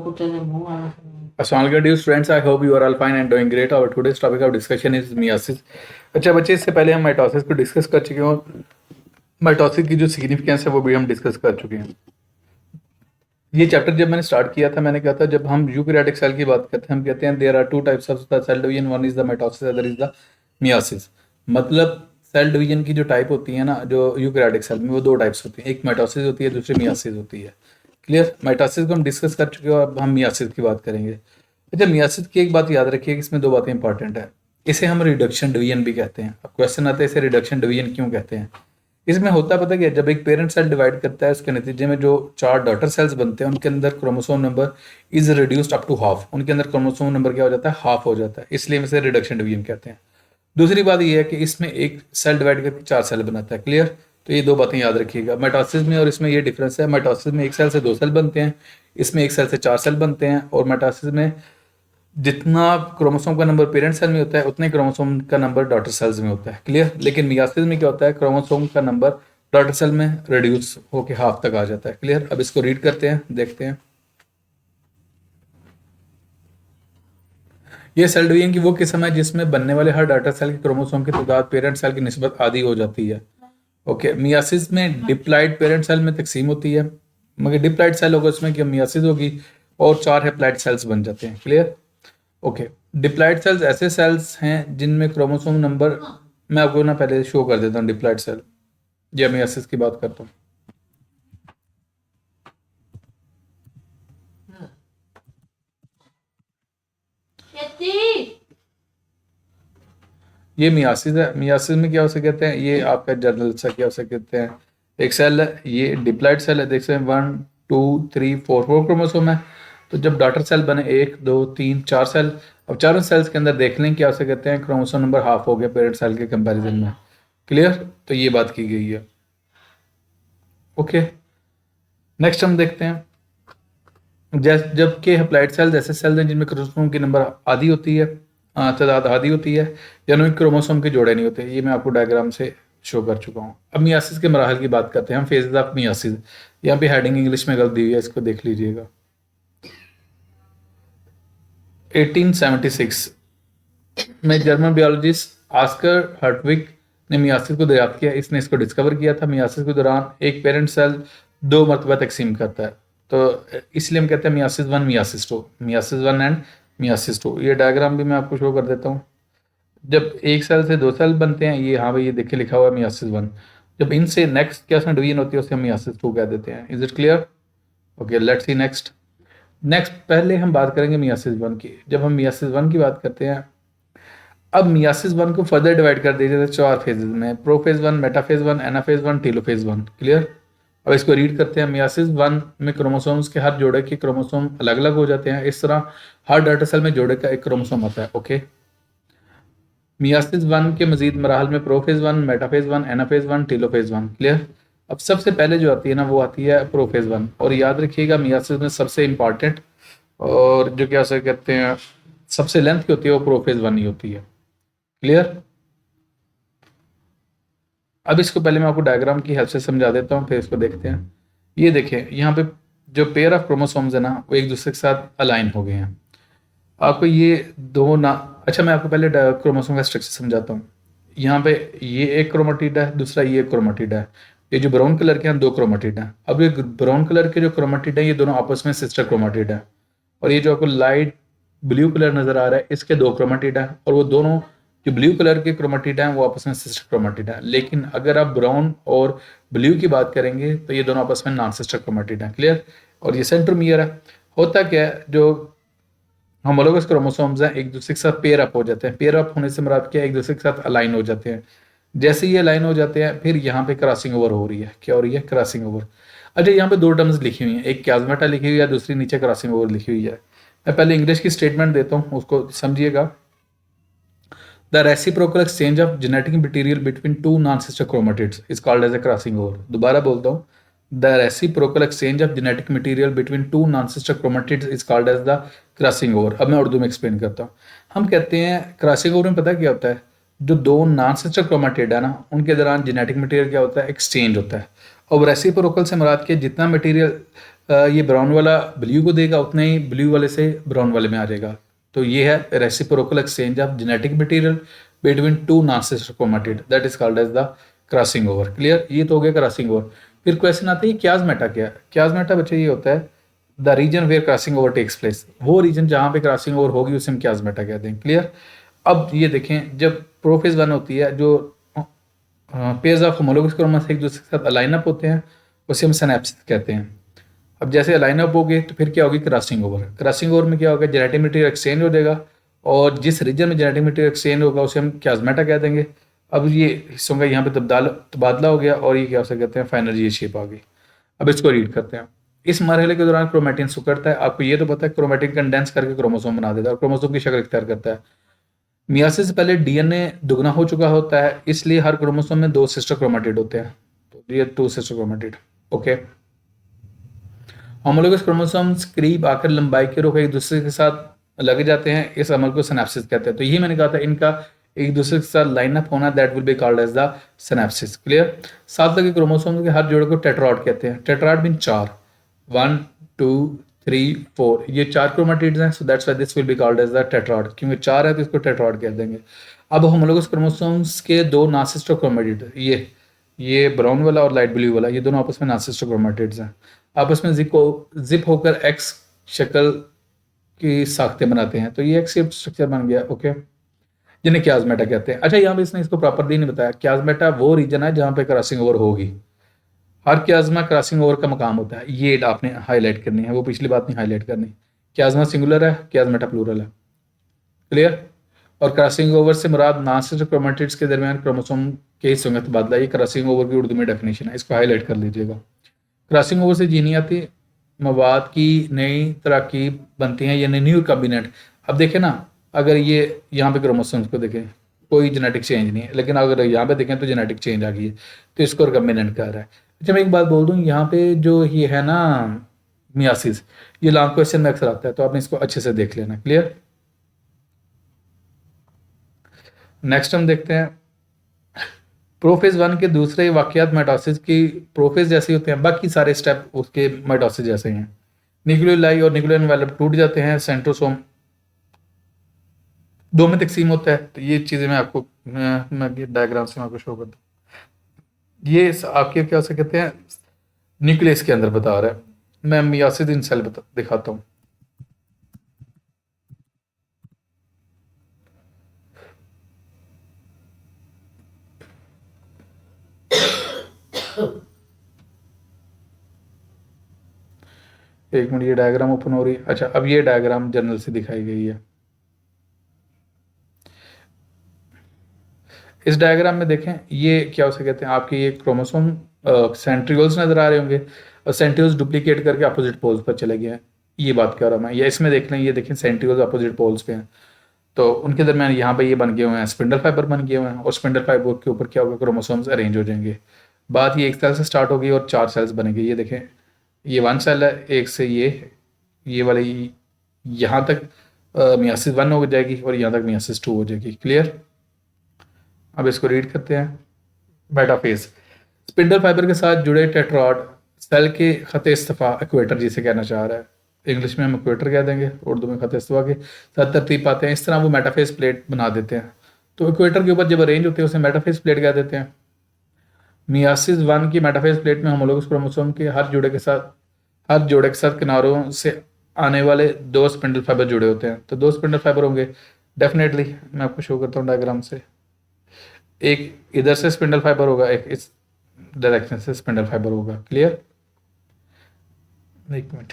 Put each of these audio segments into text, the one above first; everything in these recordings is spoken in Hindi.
Assalamualaikum dear students, I hope you are all fine and doing great. Our today's topic of discussion is meiosis. अच्छा बच्चे, इससे पहले हम माइटोसिस को डिस्कस कर चुके हैं और माइटोसिस की जो सिग्निफिकेंस है वो भी हम डिस्कस कर चुके हैं। ये चैप्टर जब मैंने स्टार्ट किया था, मैंने कहा था जब हम यूकैरियोटिक सेल की बात करते हैं हम कहते हैं there are two types of the cell division, one is the mitosis, other is the meiosis. मतलब सेल डिवीजन की जो टाइप होती है ना, जो यूकैरियोटिक सेल में, वो दो टाइप्स होती हैं, एक माइटोसिस होती है, दूसरी मियोसिस होती है। क्लियर? माइटोसिस को हम डिस्कस कर चुके हैं और अब हम मियोसिस की बात करेंगे। अच्छा, मियोसिस की एक बात याद रखिए कि इसमें दो बातें इंपॉर्टेंट है। इसे हम रिडक्शन डिवीजन भी कहते हैं। अब क्वेश्चन आता है इसे रिडक्शन डिवीजन क्यों कहते हैं। इसमें होता पता क्या, जब एक पेरेंट सेल डिवाइड करता है उसके नतीजे में जो चार डॉटर सेल्स बनते हैं उनके अंदर chromosome number is reduced up to half. उनके अंदर क्रोमोसोम नंबर क्या हो जाता है, हाफ हो जाता है, इसलिए हम इसे रिडक्शन डिवीजन कहते हैं। दूसरी बात यह है कि इसमें एक सेल डिवाइड करके चार सेल बनाता है। क्लियर? तो ये दो बातें याद रखिएगा। माइटोसिस में और इसमें ये डिफरेंस है, माइटोसिस में एक सेल से दो सेल बनते हैं, इसमें एक सेल से चार सेल बनते हैं। और माइटोसिस में जितना क्रोमोसोम का नंबर पेरेंट सेल में होता है उतने क्रोमोसोम का नंबर डॉटर सेल्स में होता है। क्लियर? लेकिन मियोसिस में क्या होता है, क्रोमोसोम का नंबर डॉटर सेल में रिड्यूस होकर हाफ तक आ जाता है। क्लियर? अब इसको रीड करते हैं, देखते हैं। ये सेल डिवीजन की वो किस्म है जिसमें बनने वाले हर डॉटर सेल के क्रोमोसोम की तादाद पेरेंट सेल की निस्बत आधी हो जाती है। ओके, मियोसिस में डिप्लॉइड पेरेंट सेल में तकसीम होती है, मगर डिप्लॉइड सेल होगा उसमें क्या मियोसिस होगी और चार हैप्लॉइड सेल्स बन जाते हैं। क्लियर? ओके, डिप्लॉइड सेल्स ऐसे सेल्स हैं जिनमें क्रोमोसोम नंबर, मैं आपको ना पहले शो कर देता हूँ डिप्लॉइड सेल, या मियोसिस की बात करता हूँ। ये मियासिस है। मियासिस में क्या हो सकते कहते हैं, ये आपका जर्नल सा क्या हो सकते कहते हैं, एक सेल है, ये डिप्लॉइड सेल है, देख सकते हैं 1 2 3 4 4 क्रोमोसोम है। तो जब डॉटर सेल बने 1 2 3 4 सेल, अब चारों सेल्स के अंदर देख लें क्या हो सकते कहते हैं, क्रोमोसोम नंबर हाफ हो गया पेरेंट सेल के कंपैरिजन में। क्लियर? तो ये बात की गई है। ओके, नेक्स्ट हम देखते हैं जबकि हैप्लॉइड सेल्स ऐसे सेल्स हैं जिनमें क्रोमोसोम की नंबर आधी होती है, तादाद आधी होती है, या उनमें क्रोमोसोम के जोड़े नहीं होते। ये मैं आपको डायग्राम से शो कर चुका हूँ। अब मियासिस के मराहल की बात करते हैं हम, फेजेस ऑफ मियासिस। यहाँ पे हेडिंग इंग्लिश में गलत दी हुई है, इसको देख लीजिएगा। 1876 में जर्मन बायोलॉजिस्ट आस्कर हर्टविग ने मियासिस को दरियाफ्त किया। इसने इसको डिस्कवर किया था। मियासिस के दौरान एक पेरेंट सेल दो मरतबा तकसीम करता है, तो इसलिए हम कहते हैं meiosis one, meiosis two, meiosis one and meiosis two. ये डायग्राम भी मैं आपको शो कर देता हूँ। जब एक सेल से दो सेल बनते हैं, ये हाँ भाई ये देखिए लिखा हुआ है मियासिस वन। जब इनसे नेक्स्ट क्या डिवीजन होती है उसे हम मियासिस टू कह देते हैं। Is it clear? Okay, let's see next. Next पहले हम बात करेंगे मियासिस वन की। जब हम मियासिस वन की बात करते हैं, अब मियासिस वन को फर्दर डिवाइड कर दिया जाता है चार फेजेज में, prophase one, metaphase one, anaphase one, telophase one. Clear? अब इसको रीड करते हैं। मियासिस वन में क्रोमोसोम्स के हर जोड़े के क्रोमोसोम अलग अलग हो जाते हैं। इस तरह हर डाटा सेल में जोड़े का एक क्रोमोसोम आता है। ओके, मियासिस वन के मजीद मराहल में prophase one, metaphase one, anaphase one, telophase one. Clear? अब सबसे पहले जो आती है ना वो आती है प्रोफेज वन। और याद रखिएगा मियासिस में सबसे इंपॉर्टेंट और जो क्या से कहते हैं सबसे लेंथ की होती है वो प्रोफेज वन ही होती है। क्लियर? अब इसको पहले मैं आपको डायग्राम की हेल्प से समझा देता हूँ, फिर इसको देखते हैं। ये देखें, यहाँ पे जो पेयर ऑफ क्रोमोसोम्स है ना वो एक दूसरे के साथ अलाइन हो गए हैं। आपको ये दो ना, अच्छा मैं आपको पहले क्रोमोसोम का स्ट्रक्चर समझाता हूँ। यहाँ पे ये एक क्रोमेटिड है, दूसरा ये क्रोमेटिड है। ये जो ब्राउन कलर के हैं दो क्रोमेटिड हैं। अब ये ब्राउन कलर के जो क्रोमेटिड है ये दोनों आपस में सिस्टर क्रोमेटिड है। और ये जो आपको लाइट ब्लू कलर नजर आ रहा है इसके दो क्रोमेटिड है, और वो दोनों जो ब्लू कलर के क्रोमेटिड हैं वो आपस में सिस्टर क्रोमेटिड है। लेकिन अगर आप ब्राउन और ब्लू की बात करेंगे तो ये दोनों आपस में नॉन सिस्टर क्रोमेटिड है। क्लियर? और ये सेंट्रोमियर है। होता क्या है, जो होमोलोगस क्रोमोसोम्स हैं एक दूसरे के साथ पेयर अप हो जाते हैं। पेयर अप होने से मुराद क्या है, एक दूसरे के साथ अलाइन हो जाते हैं। जैसे ही अलाइन हो जाते हैं फिर यहाँ पे क्रॉसिंग ओवर हो रही है। क्या हो रही है? Crossing over. अच्छा, यहाँ पे दो टर्म्स लिखी हुई हैं, एक क्याजमेटा लिखी हुई है, दूसरी नीचे क्रॉसिंग ओवर लिखी हुई है। मैं पहले इंग्लिश की स्टेटमेंट देता हूँ, उसको समझिएगा। The reciprocal exchange of genetic material between two non sister chromatids is called as a crossing over. दोबारा बोलता हूँ, the reciprocal exchange of genetic material between two non sister chromatids is called as the crossing over. अब मैं उर्दू में एक्सप्लेन करता हूँ। हम कहते हैं क्रॉसिंग ओवर में पता क्या होता है, जो दो नॉन सिस्टर क्रोमेटिड है ना उनके दौरान जेनेटिक मटेरियल क्या होता है, एक्सचेंज होता है। और रेसिप्रोकल से मुराद के जितना मटेरियल ये ब्राउन वाला ब्लू को देगा, उतना ही ब्लू वाले से ब्राउन वाले में आ जाएगा। तो ये है reciprocal exchange of genetic material between two non sister chromatid, that is called as the crossing over. Clear, ये तो हो गया क्रॉसिंग ओवर। फिर क्वेश्चन आता है क्याजमेटा क्या है। क्याजमेटा बच्चे ये होता है the region where crossing over takes place, वो रीजन जहाँ पे क्रॉसिंग ओवर होगी उसे हम क्याजमेटा कहते हैं। क्लियर। अब ये देखें, जब प्रोफेज वन होती है, जो पेयर्स ऑफ होमोलोगस क्रोमोसोम एक दूसरे के साथ अलाइन अप होते हैं, उसे हम सिनेप्सिस कहते हैं। अब जैसे अलाइन अप हो गए तो फिर क्या होगी, क्रॉसिंग ओवर। क्रॉसिंग ओवर में क्या होगा, जेनेटिक मटेरियल एक्सचेंज हो जाएगा, और जिस रीजन में जेनेटिक मटेरियल एक्सचेंज होगा उसे हम क्याजमेटा कह देंगे। अब ये हिस्सों का यहाँ पे तबादला हो गया, और ये क्या से कहते हैं, फाइनल ये शेप आ गई। अब इसको रीड करते हैं। इस मरहले के दौरान क्रोमेटिन सुकड़ता है। आपको ये तो पता है क्रोमेटिन कंडेंस करके क्रोमोसोम बना देता है और क्रोमोसोम की शक्ल इख्तियार करता है। मियासिस से पहले डीएनए दुगना हो चुका होता है, इसलिए हर क्रोमोसोम में 2 सिस्टर क्रोमेटिड होते हैं, तो ये 2 sister chromatid. Okay. Homologous chromosomes करीब आकर लंबाई के रुख एक दूसरे के साथ लग जाते हैं, इस अमल को सिनेप्सिस कहते हैं। तो यही मैंने कहा था, इनका एक दूसरे के साथ लाइन अप होना, that will be called as the synapsis. Clear. साथ लगे क्रोमोसोम के हर जोड़े को टेट्राड कहते हैं। टेट्राड मीन 4, 1 2 3 4, ये 4 क्रोमेटिड्स हैं, so that's why this will be called as the tetrad, क्योंकि 4 है तो इसको टेट्राड कह देंगे। अब होमोलोगस क्रोमोसोम्स के 2 नॉन सिस्टर क्रोमेटिड, ये ब्राउन वाला और लाइट ब्लू वाला, ये दोनों आपस में नॉन सिस्टर क्रोमेटिड्स हैं। आपस में जिप होकर एक्स शक्ल की साख्तें बनाते हैं, तो ये एक्स शेप स्ट्रक्चर बन गया। ओके, जिन्हें क्याजमेटा कहते हैं। अच्छा, यहाँ पे इसने इसको प्रॉपरली नहीं बताया। क्याजमेटा वो रीजन है जहाँ पे क्रॉसिंग ओवर होगी। हर क्याजमा क्रॉसिंग ओवर का मकाम होता है, ये आपने हाईलाइट करनी है, वो पिछली बात नहीं हाईलाइट करनी। क्याजमा सिंगुलर है, क्याजमेटा प्लूरल है। क्लियर। और क्रॉसिंग ओवर से मुराद नॉन सिस्टर क्रोमेटिड्स के दरमियान क्रोमोसोम के हिस्सों का तबादला, ये क्रॉसिंग ओवर की उर्दू में डेफिनेशन है, इसको हाईलाइट कर लीजिएगा। क्रॉसिंग ओवर से जीनियाती मवाद की नई तरकीब बनती हैं, यानी न्यू कॉम्बिनेंट। अब देखें ना, अगर ये यहाँ पे क्रोमोसोम्स को देखें, कोई जेनेटिक चेंज नहीं है, लेकिन अगर यहाँ पे देखें तो जेनेटिक चेंज आ गई है, तो इसको रिकम्बिनेंट कह रहा है। अच्छा, मैं एक बात बोल दूँ, यहाँ पे जो ये है ना मियासिस, ये लॉन्ग क्वेश्चन में अक्सर आता है, तो आपने इसको अच्छे से देख लेना। क्लियर। नेक्स्ट हम देखते हैं प्रोफेज 1 के दूसरे वाकयात माइटोसिस की प्रोफेज जैसे होते हैं, बाकी सारे स्टेप उसके माइटोसिस जैसे ही हैं। न्यूक्लियोलाई और न्यूक्लियर एनवेलप टूट जाते हैं, सेंट्रोसोम 2 में तकसीम होता है। तो ये चीज़ें मैं आपको मैं डायग्राम से मैं आपको शो करता हूँ। ये आपके क्या से कहते हैं, न्यूक्लियस के अंदर बता रहा है। मैं मियासिस इन सेल दिखाता हूँ। एक मिनट, ये डायग्राम ओपन हो रही है। अच्छा, अब ये डायग्राम जर्नल से दिखाई गई है। इस डायग्राम में देखें, ये क्या उसे कहते हैं, आपके ये क्रोमोसोम सेंट्रियोल्स नजर आ रहे होंगे, और सेंट्रियोल्स डुप्लीकेट करके अपोजिट पोल्स पर चले गए हैं। ये बात कह रहा हूँ मैं। या इसमें देख लें, ये देखें सेंट्रियोल्स अपोजिट पोल्स पे हैं, तो उनके दरमियान यहाँ पे ये बन गए हुए हैं, स्पिंडल फाइबर बन गए हुए हैं, और स्पिंडल फाइबर के ऊपर क्या होगा, क्रोमोसोम्स अरेंज हो जाएंगे। बात ये एक सेल से स्टार्ट होगी और 4 सेल्स बनेंगे। ये देखें, ये 1 सेल है, एक से ये वाले यहाँ तक मियासिस 1 हो जाएगी, और यहाँ तक मियासिस 2 हो जाएगी। क्लियर। अब इसको रीड करते हैं। मेटाफेज, स्पिंडल फाइबर के साथ जुड़े टेट्राड सेल के खत इस्तफा, इक्वेटर जिसे कहना चाह रहा है, इंग्लिश में हम इक्वेटर कह देंगे, उर्दू में खत इस्तफा के साथ तरतीब पाते हैं। इस तरह वो मेटाफेज प्लेट बना देते हैं। तो इक्वेटर के ऊपर जब अरेंज होते हैं उसे मेटाफेज प्लेट कह देते हैं। मियासिस 1 की मेटाफेज प्लेट में होमोलोगस क्रोमोसोम के हर जोड़े के साथ किनारों से आने वाले 2 स्पिंडल फाइबर जुड़े होते हैं। तो 2 स्पिंडल फाइबर होंगे डेफिनेटली। मैं आपको शो करता हूँ डायग्राम से। एक इधर से स्पिंडल फाइबर होगा, एक इस डायरेक्शन से स्पिंडल फाइबर होगा। क्लियर। एक मिनट,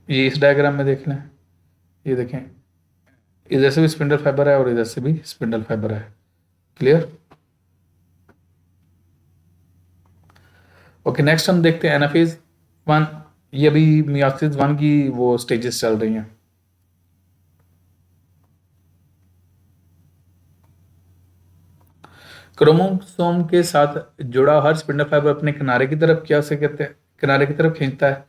ये इस डायग्राम में देख लें। ये देखें, इधर से भी स्पिंडल फाइबर है और इधर से भी स्पिंडल फाइबर है। क्लियर। ओके, नेक्स्ट हम देखते हैं एनाफेज 1। ये अभी मियासिस 1 की वो स्टेजेस चल रही हैं। क्रोमोसोम के साथ जुड़ा हर स्पिंडल फाइबर अपने किनारे की तरफ क्या उसे कहते हैं, किनारे की तरफ खींचता है।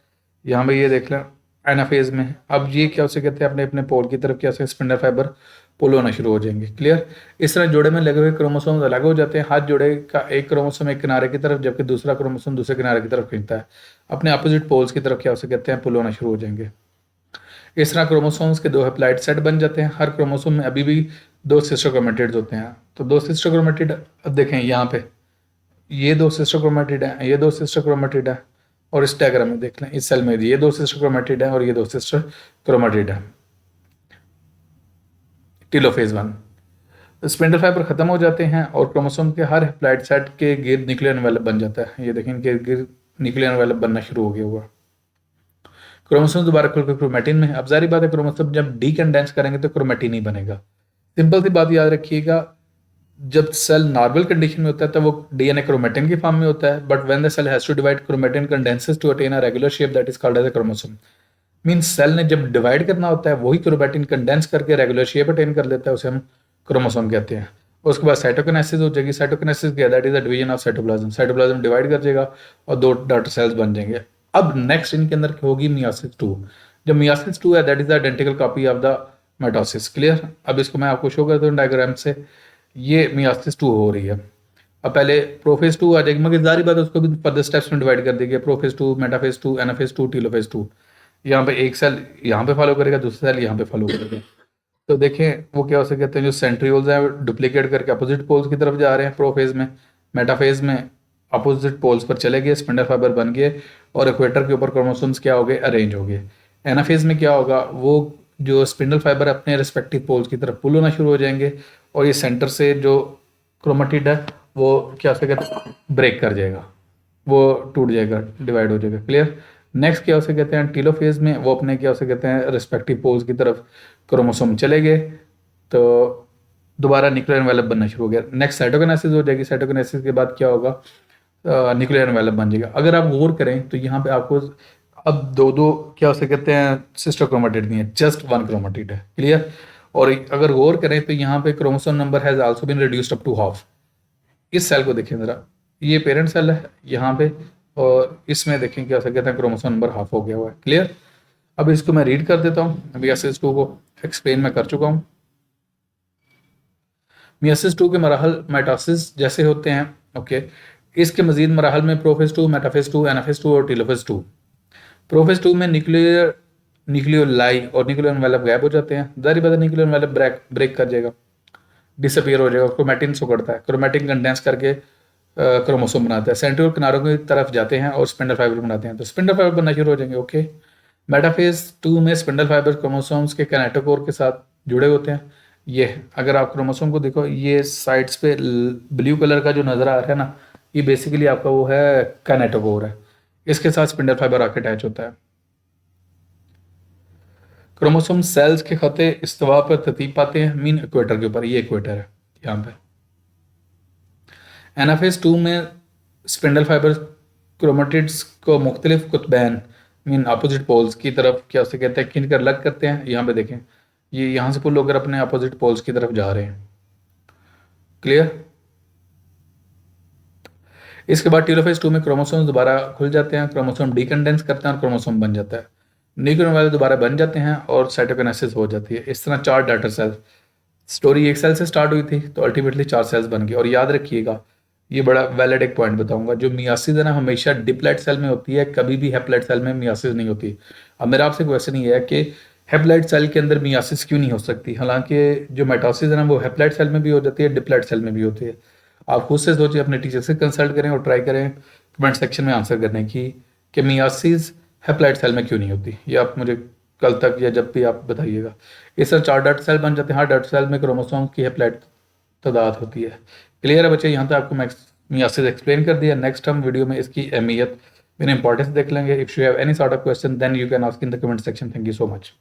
यहाँ पे ये देख लें एनाफेज में। अब ये क्या उसे कहते हैं, अपने अपने पोल की तरफ क्या उसे स्पिंडल फाइबर पुल होना शुरू हो जाएंगे। क्लियर। इस तरह जोड़े में लगे हुए क्रोमोसोम अलग हो जाते हैं। हर जोड़े का एक क्रोमोसोम एक किनारे की तरफ जबकि दूसरा क्रोमोसोम दूसरे किनारे की तरफ खींचता है। अपने अपोजिट पोल्स की तरफ क्या उसे कहते हैं, पुल होना शुरू हो जाएंगे। इस तरह क्रोमोसोम्स के दो हैप्लॉइड सेट बन जाते हैं। हर क्रोमोसोम में अभी भी दो सिस्टर क्रोमेटिड्स होते हैं। तो दो सिस्टर क्रोमेटिड, अब देखें यहाँ पे ये दो सिस्टर क्रोमेटिड है, ये दो सिस्टर क्रोमेटिड है। और इस डायग्राम में देख लें, इस सेल में ये दो सिस्टर क्रोमेटिड है और ये दो सिस्टर क्रोमेटिड है। टीलोफेज 1। स्पिंडल फाइबर खत्म हो जाते हैं और क्रोमोसोम के हर हैप्लॉइड सेट के गिर्द न्यूक्लियर एनवेलप बन जाता है। ये देखें इनके गिर्द न्यूक्लियर एनवेलप बनना शुरू हो गया हुआ। क्रोमोसोम दोबारा खुलकर क्रोमेटिन में। अब जारी बात है, क्रोमोसोम जब डीकंडेंस करेंगे तो क्रोमेटिन ही बनेगा। सिंपल सी बात याद रखिएगा, जब सेल नॉर्मल कंडीशन में होता है तो वो डीएनए क्रोमेटिन की फॉर्म में होता है, but when the cell has to divide chromatin condenses to attain a regular shape that is called as a chromosome. Means cell ने जब डिवाइड करना होता है वही क्रोमेटिन कंडेंस करके रेगुलर शेप अटेन कर लेता है, उसे हम क्रोमोसोम कहते हैं। उसके बाद साइटोकिनेसिस हो जाएगी। साइटोकिनेसिस क्या, that is the division of cytoplasm. Cytoplasm divide कर जाएगा और दो डॉटर सेल्स बन जाएंगे। अब नेक्स्ट इनके अंदर होगी मियोसिस 2। जब मियोसिस 2 है that is the identical copy of the mitosis. Clear. अब इसको मैं आपको शो करता हूँ डायग्राम से। ये मियोसिस 2 हो रही है। अब पहले प्रोफेज 2 आ जाएगी, मगर जारी बात है उसको भी फर्दर स्टेप्स में डिवाइड कर देगी। Prophase 2, metaphase 2, anaphase 2, telophase 2। यहाँ पे एक सेल यहाँ पे फॉलो करेगा, दूसरा सेल यहाँ पे फॉलो करेगा। तो देखें वो क्या उसे कहते हैं, जो सेंट्रियोल्स हैं डुप्लीकेट करके अपोजिट पोल्स की तरफ जा रहे हैं प्रोफेज में। मेटाफेज में अपोजिट पोल्स पर चले गए, स्पिंडल फाइबर बन गए और इक्वेटर के ऊपर क्रोमोसोम्स क्या हो गए, अरेंज हो गए। एनाफेज में क्या होगा, वो जो स्पिंडल फाइबर अपने रिस्पेक्टिव पोल्स की तरफ पुल होना शुरू हो जाएंगे और ये सेंटर से जो क्रोमेटिड है वो क्या उसे कहते हैं, ब्रेक कर जाएगा, वो टूट जाएगा, डिवाइड हो जाएगा। क्लियर। नेक्स्ट क्या उसे कहते हैं, टीलोफेज में वो अपने क्या उसे कहते हैं रिस्पेक्टिव पोल्स की तरफ क्रोमोसोम चले गए तो दोबारा न्यूक्लियर एनवेलप बनना शुरू हो गया। नेक्स्ट साइटोकिनेसिस हो जाएगी। साइटोकिनेसिस के बाद क्या होगा, न्यूक्लियर एनवेलप बन जाएगा। अगर आप गौर करें तो यहाँ पे आपको अब दो दो क्या उसे कहते हैं सिस्टर क्रोमेटिड नहीं है, जस्ट वन क्रोमेटिड है। क्लियर। और अगर गौर करें तो यहाँ पे chromosome number has also been reduced up to half. इस सेल को देखें जरा, ये पेरेंट सेल है यहाँ पे और इसमें देखें क्या उसे कहते हैं क्रोमोसोम नंबर हाफ हो गया हुआ है। क्लियर। अब इसको मैं रीड कर देता हूँ। मियोसिस 2 को एक्सप्लेन मैं कर चुका हूँ। मियोसिस 2 के मराहल माइटोसिस जैसे होते हैं। ओके। इसके मजीद मराहल में प्रोफेज 2, मेटाफेज 2, एनाफेज 2 और टीलोफेज 2। प्रोफेज 2 में न्यूक्लियोलाई और न्यूक्लियर एनवेलप गायब हो जाते हैं। जारी बात है न्यूक्लियर एनवेलप ब्रेक कर जाएगा, डिसअपियर हो जाएगा। क्रोमेटिन से उकड़ता है, क्रोमेटिन कंडेंस करके क्रोमोसोम बनाता है। सेंट्रियोल किनारों की तरफ जाते हैं और स्पिंडल फाइबर बनाते हैं, तो स्पिंडल फाइबर बनना शुरू हो जाएंगे। ओके। मेटाफेज 2 में स्पिंडल फाइबर क्रोमोसोम्स के कैनेटोकोर के साथ जुड़े होते हैं। ये अगर आप क्रोमोसोम को देखो, ये साइड्स पे ब्लू कलर का जो नज़र आ रहा है ना, ये बेसिकली आपका वो है कैनेटोकोर है। इसके साथ स्पिंडल फाइबर आके अटैच होता है। क्रोमोसोम सेल्स के खते इस्तवा पर तरतीब पाते हैं, मीन इक्वेटर के ऊपर। ये इक्वेटर है यहाँ पे। एनाफेज 2 में स्पिंडल फाइबर क्रोमेटिड्स को मुख्तलिफ कुतबैन मीन अपोजिट पोल्स की तरफ क्या उसे कहते हैं खींच कर अलग करते हैं। यहाँ पे देखें, ये यहाँ से पुल होकर अपने अपोजिट पोल्स की तरफ जा रहे हैं। क्लियर। इसके बाद टीलोफेज 2 में क्रोमोसोम दोबारा खुल जाते हैं, क्रोमोसोम डीकंडेंस करते हैं और क्रोमोसोम बन जाता है। न्यूक्लियर वाले दोबारा बन जाते हैं और साइटोकिनेसिस हो जाती है। इस तरह 4 डॉटर सेल, स्टोरी एक सेल से स्टार्ट हुई थी तो अल्टीमेटली 4 सेल्स बन गई। और याद रखिएगा, ये बड़ा वैलिड एक पॉइंट बताऊंगा, जो मियासिस है ना हमेशा डिप्लॉइड सेल में होती है, कभी भी हैप्लॉइड सेल में मियासिस नहीं होती। अब मेरा आपसे क्वेश्चन ये है कि हैप्लॉइड सेल के अंदर मियासिस क्यों नहीं हो सकती, हालांकि जो माइटोसिस है ना वो हैप्लॉइड सेल में भी हो जाती है, डिप्लॉइड सेल में भी होती है। आप खुद से सोचिए, अपने टीचर से कंसल्ट करें और ट्राई करें कमेंट सेक्शन में आंसर करने की कि मियासिस हैप्लॉइड सेल में क्यों नहीं होती। ये आप मुझे कल तक या जब भी आप बताइएगा। इस तरह 4 डॉटर सेल बन जाते हैं। हर डॉटर सेल में क्रोमोसोम की हैप्लॉइड तादाद होती है। क्लियर है बच्चे, यहाँ तक आपको मियासिस एक्सप्लेन कर दिया। नेक्स्ट हम वीडियो में इसकी अहमियत, मेरे इंपॉर्टेंस देख लेंगे। If you have any sort of question then you can ask in the comment section. Thank you so much.